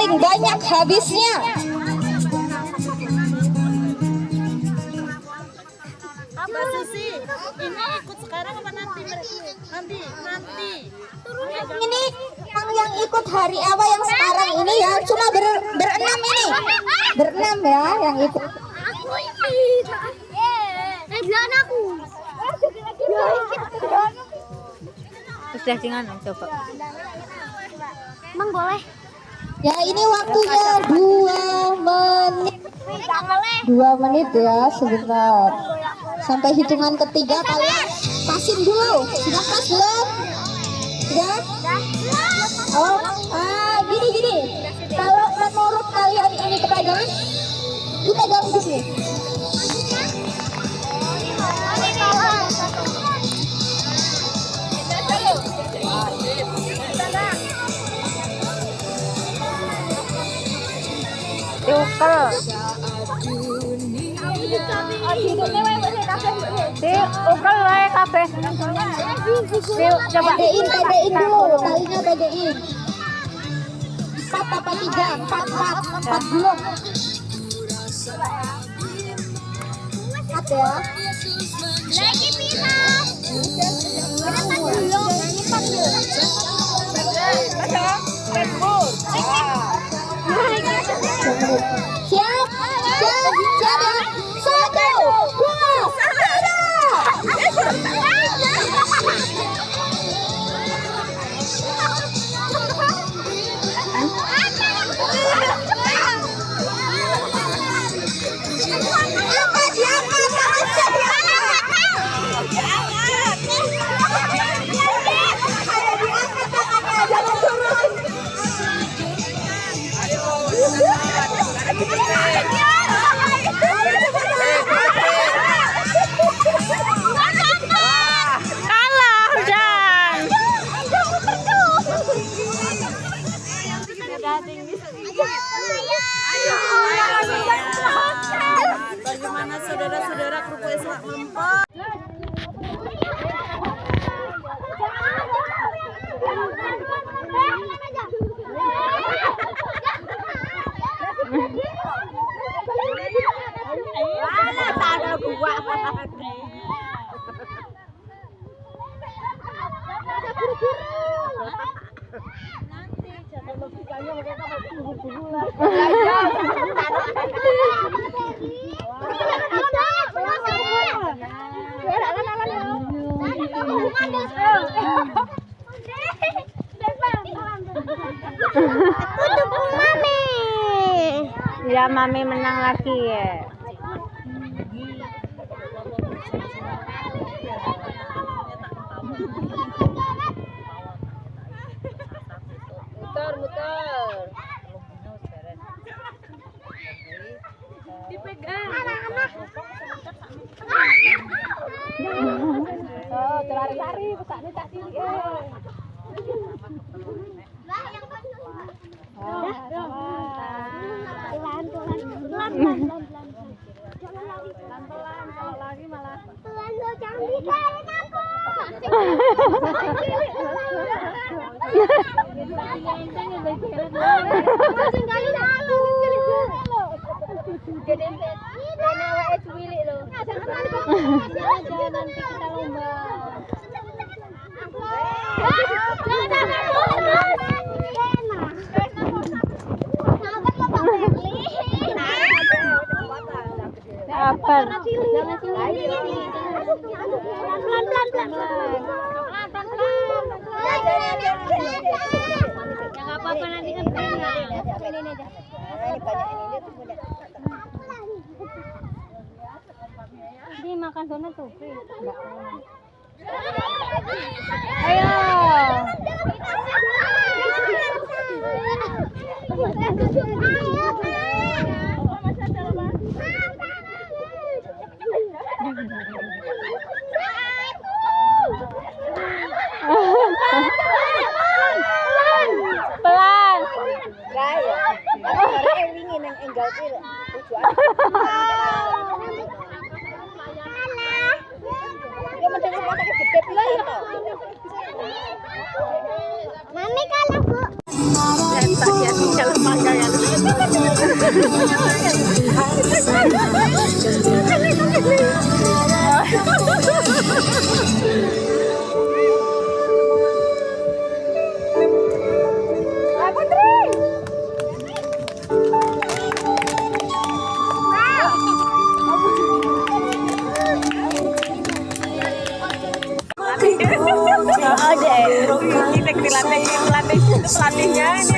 paling banyak habisnya. Mbak Susi, ini ikut sekarang apa nanti? Nanti. Ini yang ikut hari apa yang sekarang ini ya cuma berenam ini. Berenam ya yang ikut. Aku ini. Bilang aku. Sudah jangan coba. Emang boleh? Ya ini waktunya 2 menit. 2 menit ya sebentar. Sampai hitungan ketiga kalian pasin dulu. Sudah pas belum? Sudah? Oh, gini. Kalau menurut kalian ini kepegangan, dipegang di sini. Ukel. Ukel wae kabeh. Coba Pedein dulu, talinya pedein. 4 apa 3? 4 belum. 4 ya. Lagi pindah. Berapa belum? 4 belum. Siap ya. 1, Bagaimana saudara-saudara kerupuk Ishak Mempot? Ya mami menang lagi ya. Muter. Dipegang. Oh, lari-lari pesakne tak cilik. Pelan-pelan kalau lari malah. Pelan lo jangan ditarik aku. Tinggalin aku. Jangan nanti kita lomba. Apa? Jangan sini. Pelan-pelan. Yang apa-apa nanti kan ini makan donat tuh. Ayo. Pelan. Gaya. Ada wingi nang enggal ki tujuan. Ya mending rumah sakit gede pula ya to. Mami kalah, Bu. Dan tak jadi kalau pakai Ada, kita dilatih pelatihnya ini.